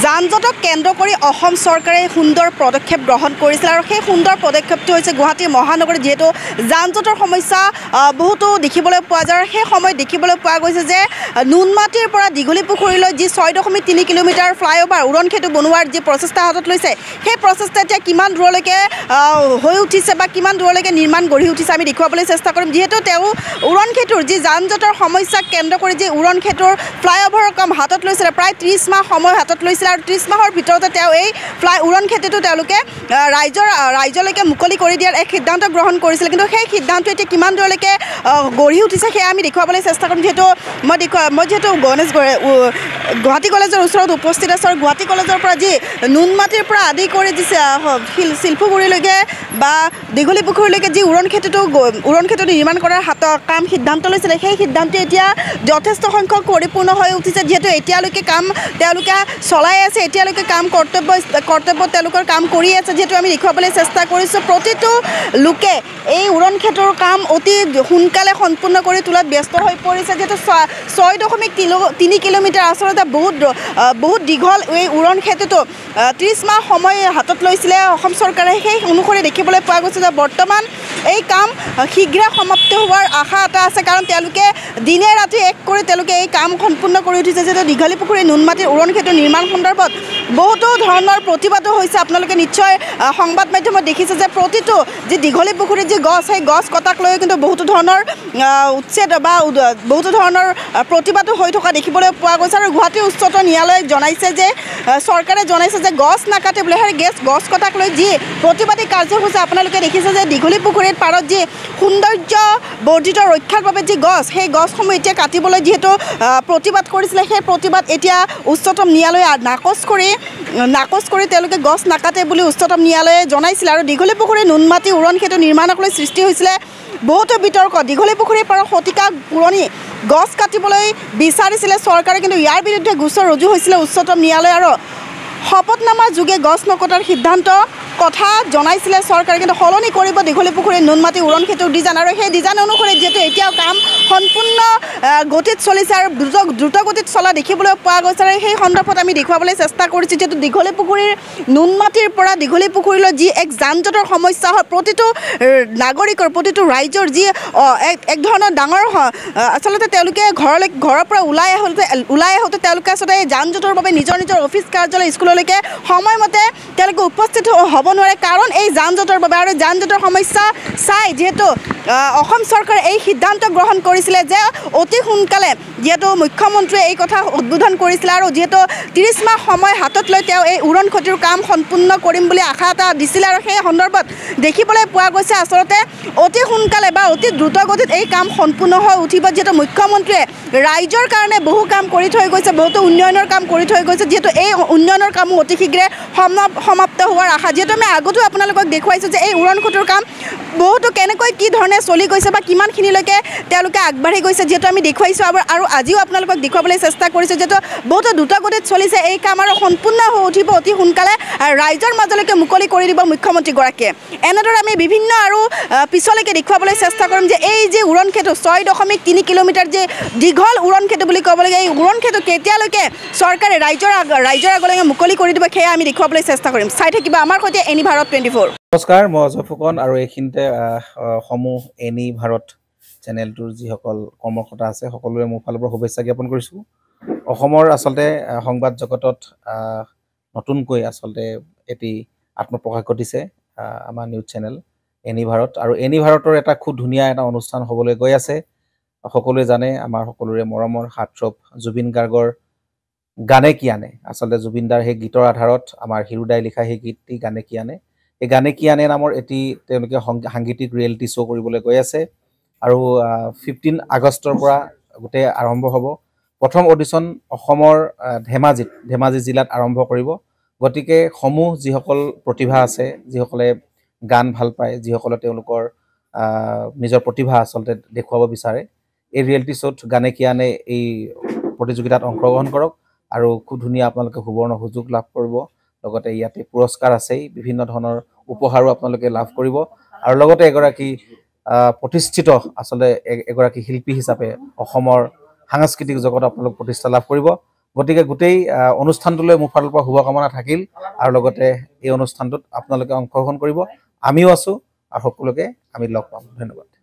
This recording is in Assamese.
যান-জঁটক কেন্দ্ৰ কৰি অসম চৰকাৰে সুন্দৰ পদক্ষেপ গ্ৰহণ কৰিছিল আৰু সেই সুন্দৰ পদক্ষেপটো হৈছে গুৱাহাটী মহানগৰীত যেহেতু যান-জঁটৰ সমস্যা বহুতো দেখিবলৈ পোৱা যায় আৰু সেই সময়ত দেখিবলৈ পোৱা গৈছে যে নুনমাটিৰ পৰা দীঘলীপুখুৰীলৈ যি 6.3 কিলোমিটাৰ ফ্লাইঅভাৰ উৰণখেতু বনোৱাৰ যি প্ৰচেষ্টা হাতত লৈছে সেই প্ৰচেষ্টা এতিয়া কিমান দূৰলৈকে হৈ উঠিছে বা কিমান দূৰলৈকে নিৰ্মাণ গঢ়ি উঠিছে আমি দেখুৱাবলৈ চেষ্টা কৰিম যেহেতু তেওঁ উৰণখেতুৰ যি যান-জঁটৰ সমস্যাক কেন্দ্ৰ কৰি যি উৰণখেতুৰ ফ্লাইঅভাৰৰ কাম হাতত লৈছিলে প্ৰায় 30 মাহ সময় হাতত লৈছিলে আৰু 30 মাহৰ ভিতৰতে তেওঁ এই উৰণখেতুটো তেওঁলোকে ৰাইজলৈকে মুকলি কৰি দিয়াৰ এক সিদ্ধান্ত গ্ৰহণ কৰিছিল কিন্তু সেই সিদ্ধান্ত এতিয়া কিমান দূৰলৈকে গঢ়ি উঠিছে সেয়া আমি দেখুৱাবলৈ চেষ্টা কৰিম যেহেতু মই যিহেতু গুৱাহাটী কলেজৰ ওচৰত উপস্থিত আছোঁ আৰু গুৱাহাটী কলেজৰ পৰা যি নুনমাটিৰ পৰা আদি কৰি যি শিলপুখুৰীলৈকে বা দীঘলীপুখুৰীলৈকে যি উৰণখেতু নিৰ্মাণ কৰাৰ কাম সিদ্ধান্ত লৈছিলে সেই সিদ্ধান্ত এতিয়া যথেষ্ট সংখ্যক পৰিপূৰ্ণ হৈ উঠিছে যিহেতু এতিয়ালৈকে কাম তেওঁলোকে চলাই আছে এতিয়ালৈকে কাম কৰ্তব্য তেওঁলোকৰ কাম কৰি আছে যিহেতু আমি দেখুৱাবলৈ চেষ্টা কৰিছোঁ প্ৰতিটো লোকে এই উৰণখেতুৰ কাম অতি সোনকালে সম্পূৰ্ণ কৰি তোলাত ব্যস্ত হৈ পৰিছে যিহেতু 6.3 কিলোমিটাৰ আচলতে বহুত দীঘল এই উৰণখেতুটো 30 মাহ সময় হাতত লৈছিলে অসম চৰকাৰে সেই অনুসৰি দেখিবলৈ পোৱা গৈছে যে বৰ্তমান এই কাম শীঘ্ৰ সমাপ্ত হোৱাৰ আশা এটা আছে কাৰণ তেওঁলোকে দিনে ৰাতি এক কৰি তেওঁলোকে এই কাম সম্পূৰ্ণ কৰি উঠিছে যিহেতু দীঘলীপুখুৰী নুনমাটিৰ উৰণখেতু নিৰ্মাণ সন্দৰ্ভত বহুতো ধৰণৰ প্ৰতিবাদো হৈছে আপোনালোকে নিশ্চয় সংবাদ মাধ্যমত দেখিছে যে প্ৰতিটো যি দীঘলীপুখুৰীৰ যি গছ সেই গছ কটাক লৈ কিন্তু বহুতো ধৰণৰ উচ্ছেদ বা বহুতো ধৰণৰ প্ৰতিবাদো হৈ থকা দেখিবলৈ পোৱা গৈছে আৰু গুৱাহাটী উচ্চতম ন্যায়ালয়ে জনাইছে যে চৰকাৰে জনাইছে যে গছ নাকাটে বোলে সেই গছ কটাক লৈ যি প্ৰতিবাদী কাৰ্যসূচী আপোনালোকে দেখিছে যে দীঘলীপুখুৰীৰ পাৰত যি সৌন্দৰ্য বৰ্ধিত ৰক্ষাৰ বাবে যি গছ সেই গছসমূহ এতিয়া কাটিবলৈ যিহেতু প্ৰতিবাদ কৰিছিলে সেই প্ৰতিবাদ এতিয়া উচ্চতম ন্যায়ালয়ে নাকচ কৰি তেওঁলোকে গছ নাকাটে বুলি উচ্চতম ন্যায়ালয়ে জনাইছিলে আৰু দীঘলীপুখুৰী নুনমাটি উৰণখেতু নিৰ্মাণক লৈ সৃষ্টি হৈছিলে বহুতো বিতৰ্ক দীঘলীপুখুৰীৰ পৰা শতিকা পুৰণি গছ কাটিবলৈ বিচাৰিছিলে চৰকাৰে কিন্তু ইয়াৰ বিৰুদ্ধে গোচৰ ৰুজু হৈছিলে উচ্চতম ন্যায়ালয় আৰু শপতনামাৰ যোগে গছ নকটাৰ সিদ্ধান্ত কথা জনাইছিলে চৰকাৰে কিন্তু সলনি কৰিব দীঘলীপুখুৰী নুনমাটি উৰণখেতুৰ ডিজাইন আৰু সেই ডিজাইন অনুসৰি যিহেতু এতিয়াও কাম সম্পূৰ্ণ গতিত চলিছে আৰু দ্ৰুত গতিত চলা দেখিবলৈ পোৱা গৈছে আৰু সেই সন্দৰ্ভত আমি দেখুৱাবলৈ চেষ্টা কৰিছোঁ যিহেতু দীঘলীপুখুৰীৰ নুনমাটিৰ পৰা দীঘলীপুখুৰীলৈ যি এক যান-জঁটৰ সমস্যা হয় প্ৰতিটো নাগৰিকৰ প্ৰতিটো ৰাইজৰ যি এক ধৰণৰ ডাঙৰ আচলতে তেওঁলোকে ঘৰৰ পৰা ওলাই আহোঁতে তেওঁলোকে আচলতে এই যান-জঁটৰ বাবে নিজৰ অফিচ কাৰ্যালয় স্কুললৈকে সময়মতে তেওঁলোকে উপস্থিত হ'ব নোৱাৰে কাৰণ এই যান-জঁটৰ বাবে আৰু যান-জঁটৰ সমস্যা চাই যিহেতু অসম চৰকাৰে এই সিদ্ধান্ত গ্ৰহণ কৰিছিলে যে অতি সোনকালে যিহেতু মুখ্যমন্ত্ৰীয়ে এই কথা উদ্বোধন কৰিছিলে আৰু যিহেতু 30 মাহ সময় হাতত লৈ তেওঁ এই উৰণখেতুৰ কাম সম্পূৰ্ণ কৰিম বুলি আশা এটা দিছিলে আৰু সেই সন্দৰ্ভত দেখিবলৈ পোৱা গৈছে আচলতে অতি সোনকালে বা অতি দ্ৰুত গতিত এই কাম সম্পূৰ্ণ হৈ উঠিব যিহেতু মুখ্যমন্ত্ৰীয়ে ৰাইজৰ কাৰণে বহু কাম কৰি থৈ গৈছে বহুতো উন্নয়নৰ কাম কৰি থৈ গৈছে যিহেতু এই উন্নয়নৰ কামো অতি শীঘ্ৰে সমাপ্ত হোৱাৰ আশা যিহেতু আমি আগতো আপোনালোকক দেখুৱাইছোঁ যে এই উৰণখেতুৰ কাম বহুতো কেনেকৈ কি ধৰণে চলি গৈছে বা কিমানখিনিলৈকে তেওঁলোকে আগবাঢ়ি গৈছে যিহেতু আমি দেখুৱাইছোঁ আৰু আজিও আপোনালোকক দেখুৱাবলৈ চেষ্টা কৰিছোঁ যিহেতু বহুতো দ্ৰুতগতিত চলিছে এই কাম আৰু সম্পূৰ্ণ হৈ উঠিব অতি সোনকালে ৰাইজৰ মাজলৈকে মুকলি কৰি দিব মুখ্যমন্ত্ৰীগৰাকীয়ে এনেদৰে আমি বিভিন্ন আৰু পিছলৈকে দেখুৱাবলৈ চেষ্টা কৰিম যে এই যি উৰণখেতু 6.3 কিলোমিটাৰ যে দীঘল উৰণখেতু বুলি ক'ব লাগে এই উৰণখেতু কেতিয়ালৈকে চৰকাৰে ৰাইজৰ আগলৈকে মুকলি কৰি দিব সেয়া আমি দেখুৱাবলৈ চেষ্টা কৰিম চাই থাকিব আমাৰ সৈতে এনি ভাৰত 24 নমস্কাৰ মই অজয় ফুকন আৰু এইখিনিতে সমূহ এনি ভাৰত চেনেলটোৰ যিসকল কৰ্মকৰ্তা আছে সকলোৰে মোৰ ফালৰ পৰা শুভেচ্ছা জ্ঞাপন কৰিছোঁ অসমৰ আচলতে সংবাদ জগতত নতুনকৈ আচলতে এটি আত্মপ্ৰকাশ ঘটিছে আমাৰ নিউজ চেনেল এনি ভাৰত আৰু এনি ভাৰতৰ এটা খুব ধুনীয়া এটা অনুষ্ঠান হ'বলৈ গৈ আছে সকলোৱে জানে আমাৰ সকলোৰে মৰমৰ হাৰ্টথ্ৰব জুবিন গাৰ্গৰ গানে কি আনে আচলতে জুবিনদাৰ সেই গীতৰ আধাৰত আমাৰ হিৰুদাই লিখা সেই গীতটি গানে কি আনে এই গানে কি আনে নামৰ এটি তেওঁলোকে সাংগীতিক ৰিয়েলিটি শ্ব' কৰিবলৈ গৈ আছে আৰু 15 আগষ্টৰ পৰা গোটেই আৰম্ভ হ'ব প্ৰথম অডিশ্যন অসমৰ ধেমাজি জিলাত আৰম্ভ কৰিব গতিকে সমূহ যিসকল প্ৰতিভা আছে যিসকলে গান ভাল পায় যিসকলে তেওঁলোকৰ নিজৰ প্ৰতিভা আচলতে দেখুৱাব বিচাৰে এই ৰিয়েলিটি শ্ব'ত গানে কি আনে এই প্ৰতিযোগিতাত অংশগ্ৰহণ কৰক আৰু খুব ধুনীয়া আপোনালোকে সুবৰ্ণ সুযোগ লাভ কৰিব লগতে ইয়াতে পুৰস্কাৰ আছেই বিভিন্ন ধৰণৰ উপহাৰো আপোনালোকে লাভ কৰিব আৰু লগতে এগৰাকী প্ৰতিষ্ঠিত আচলতে এগৰাকী শিল্পী হিচাপে অসমৰ সাংস্কৃতিক জগতত আপোনালোক প্ৰতিষ্ঠা লাভ কৰিব গতিকে গোটেই অনুষ্ঠানটোলৈ মোৰ ফালৰ পৰা শুভকামনা থাকিল আৰু লগতে এই অনুষ্ঠানটোত আপোনালোকে অংশগ্ৰহণ কৰিব আমিও আছোঁ আৰু সকলোকে আমি লগ পাম ধন্যবাদ